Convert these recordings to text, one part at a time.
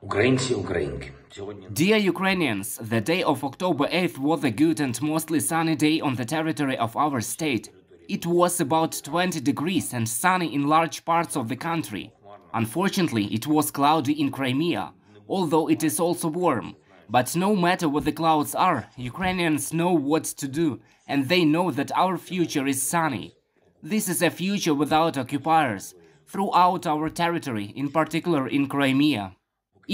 Українці, українки. Dear Ukrainians, the day of October 8th was a good and mostly sunny day on the territory of our state. It was about 20 degrees and sunny in large parts of the country. Unfortunately, it was cloudy in Crimea, although it is also warm. But no matter what the clouds are, Ukrainians know what to do, and they know that our future is sunny. This is a future without occupiers, throughout our territory, in particular in Crimea.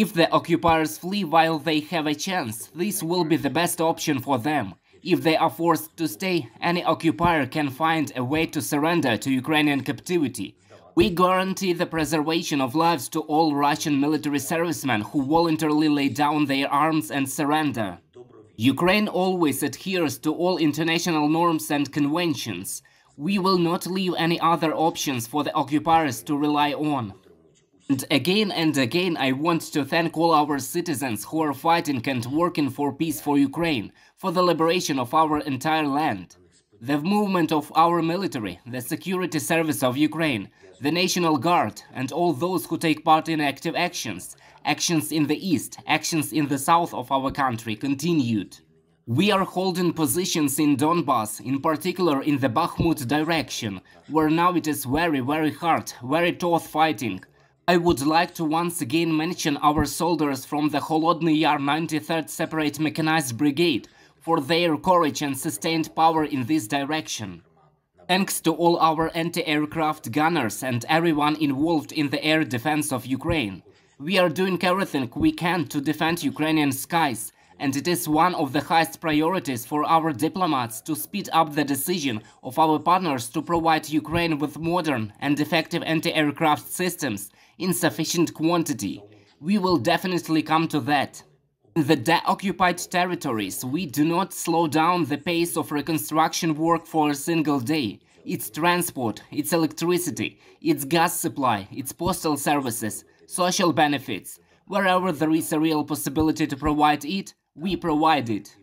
If the occupiers flee while they have a chance, this will be the best option for them. If they are forced to stay, any occupier can find a way to surrender to Ukrainian captivity. We guarantee the preservation of lives to all Russian military servicemen who voluntarily lay down their arms and surrender. Ukraine always adheres to all international norms and conventions. We will not leave any other options for the occupiers to rely on. And again, I want to thank all our citizens who are fighting and working for peace for Ukraine, for the liberation of our entire land. The movement of our military, the security service of Ukraine, the National Guard, and all those who take part in active actions, actions in the east, actions in the south of our country, continued. We are holding positions in Donbass, in particular in the Bakhmut direction, where now it is very hard, very tough fighting. I would like to once again mention our soldiers from the Volodymyr 93rd Separate Mechanized Brigade for their courage and sustained power in this direction. Thanks to all our anti-aircraft gunners and everyone involved in the air defense of Ukraine. We are doing everything we can to defend Ukrainian skies, and it is one of the highest priorities for our diplomats to speed up the decision of our partners to provide Ukraine with modern and effective anti-aircraft systems in sufficient quantity. We will definitely come to that. In the de-occupied territories, we do not slow down the pace of reconstruction work for a single day. Its transport, its electricity, its gas supply, its postal services, social benefits. Wherever there is a real possibility to provide it, we provide it.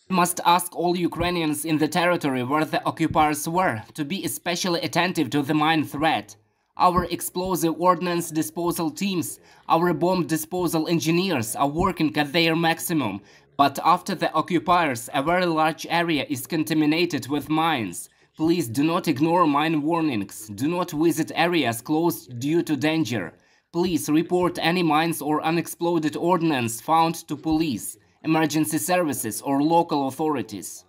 We must ask all Ukrainians in the territory where the occupiers were to be especially attentive to the mine threat. Our explosive ordnance disposal teams, our bomb disposal engineers are working at their maximum, but after the occupiers, a very large area is contaminated with mines. Please do not ignore mine warnings, do not visit areas closed due to danger. Please report any mines or unexploded ordnance found to police, emergency services or local authorities.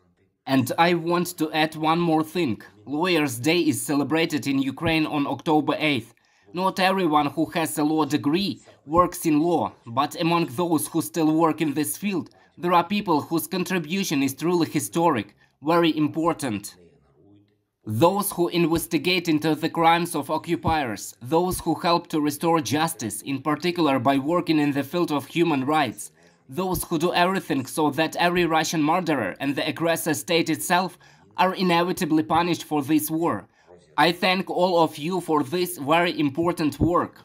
And I want to add one more thing. Lawyers' Day is celebrated in Ukraine on October 8th. Not everyone who has a law degree works in law, but among those who still work in this field, there are people whose contribution is truly historic, very important. Those who investigate into the crimes of occupiers, those who help to restore justice, in particular by working in the field of human rights, those who do everything so that every Russian murderer and the aggressor state itself are inevitably punished for this war. I thank all of you for this very important work.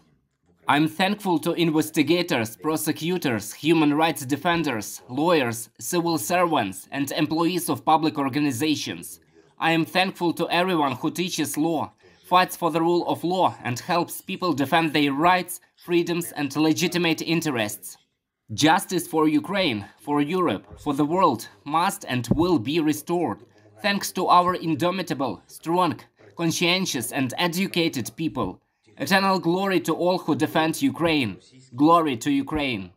I'm thankful to investigators, prosecutors, human rights defenders, lawyers, civil servants, and employees of public organizations. I am thankful to everyone who teaches law, fights for the rule of law, and helps people defend their rights, freedoms, and legitimate interests. Justice for Ukraine, for Europe, for the world must and will be restored, thanks to our indomitable, strong, conscientious and educated people. Eternal glory to all who defend Ukraine. Glory to Ukraine.